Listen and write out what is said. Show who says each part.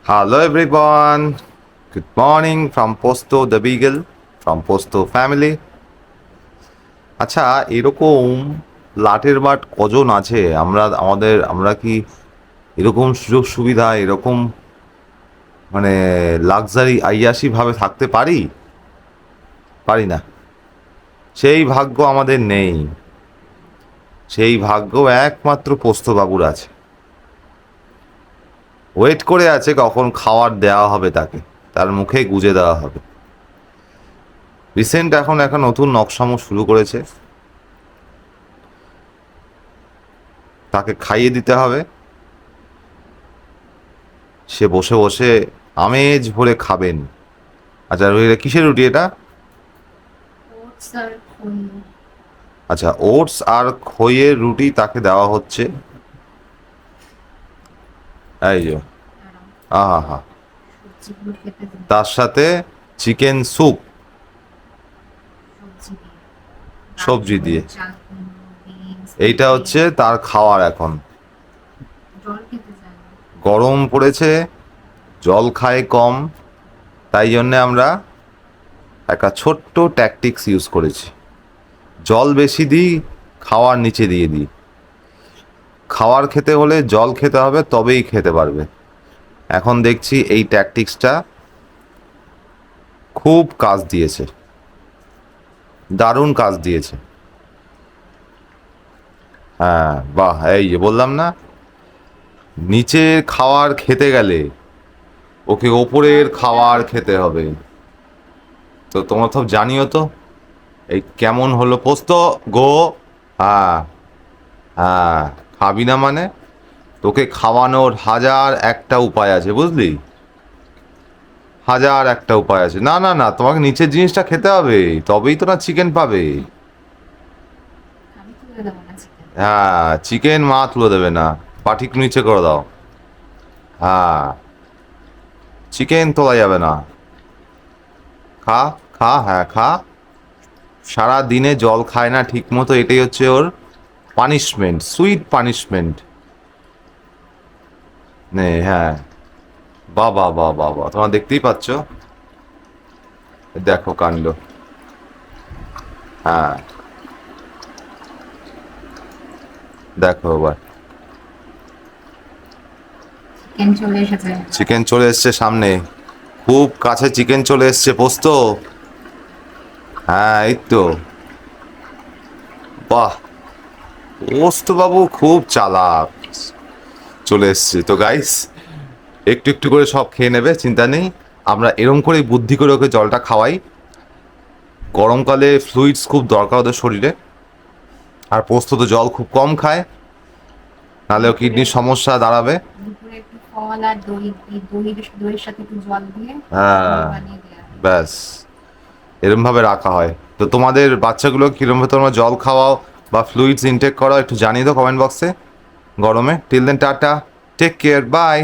Speaker 1: Hello everyone. Good morning from Posto the Beagle, from Posto family. আচ্ছা, এরকম লাটের but কজন আছে? আমরা কি এরকম সুযোগ সুবিধা, এরকম মানে লাক্সারি আইয়াসি ভাবে থাকতে পারি? পারি না। সেই ভাগ্য আমাদের নেই। সেই ভাগ্য একমাত্র পোস্তবাবুর আছে। ওয়েট করে আছে কখন খাওয়ার দেওয়া হবে তাকে, তার মুখে গুজে দেওয়া হবে। রিসেন্ট এখন একটা নতুন নকশামো শুরু করেছে, তাকে খাইয়ে দিতে হবে। সে বসে বসে আমেজ ভরে খাবেন। আচ্ছা, এটা কিসের রুটি এটা? আচ্ছা, ওটস আর খইয়ের রুটি তাকে দেওয়া হচ্ছে। এই যে, আহা হা, তার সাথে চিকেন স্যুপ, সবজি দিয়ে। এইটা হচ্ছে তার খাওয়ার এখন। গরম পড়েছে, জল খায় কম, তাই জন্যে আমরা একটা ছোট্ট ট্যাকটিক্স ইউজ করেছি। জল বেশি দিই, খাওয়ার নিচে দিয়ে দিই। খাওয়ার খেতে হলে জল খেতে হবে, তবেই খেতে পারবে। এখন দেখছি এই ট্যাকটিক্সটা খুব কাজ দিয়েছে, দারুণ কাজ দিয়েছে। হ্যাঁ, বাহ, এই যে বললাম না, নিচে খাওয়ার খেতে গেলে ওকে ওপরের খাওয়ার খেতে হবে। তো তোমরা সব জানিও তো এই কেমন হলো পোস্ত গো। হ্যাঁ, হ্যাঁ, খাবি না মানে তোকে খাওয়ানোর হাজার একটা উপায় আছে, বুঝলি? হাজার একটা উপায় আছে। না না না, তোমাকে নিচের জিনিসটা খেতে হবে, তবেই তো না চিকেন পাবে। হ্যাঁ, চিকেন মা তুলে দেবে না, পাঠিক নিচে করে দাও। হ্যাঁ, চিকেন তোলা যাবে না। খা, খা, হ্যাঁ খা। সারা দিনে জল খায় না ঠিক মতো, এটাই হচ্ছে ওর পানিশমেন্ট, সুইট পানিশমেন্ট। নে, হ্যাঁ, বাবা বাবা বাবা, তোমরা দেখতেই পাচ্ছ, দেখো কাণ্ড। হ্যাঁ, দেখো এবার চিকেন চলে এসছে সামনে, খুব কাছে চিকেন চলে এসছে পোস্ত। হ্যাঁ, এই তো, বাহ, পোস্ত বাবু খুব চালাক। চলে এসছে তো গাইস, একটু একটু করে সব খেয়ে নেবে, চিন্তা নেই। আমরা এরম করে বুদ্ধি করে ওকে জলটা খাওয়াই। গরমকালে ফ্লুইডস খুব দরকার ওদের শরীরে, আর পোস্ত তো জল খুব কম খায়, নাহলে কিডনির সমস্যা দাঁড়াবে। হ্যাঁ, ব্যাস, এরম ভাবে রাখা হয়। তো তোমাদের বাচ্চাগুলো কিরম ভাবে তোমরা জল খাওয়াও বা ফ্লুইডস ইনটেক করাও একটু জানিয়ে দাও কমেন্ট বক্সে। গরমে till then tata, take care, by.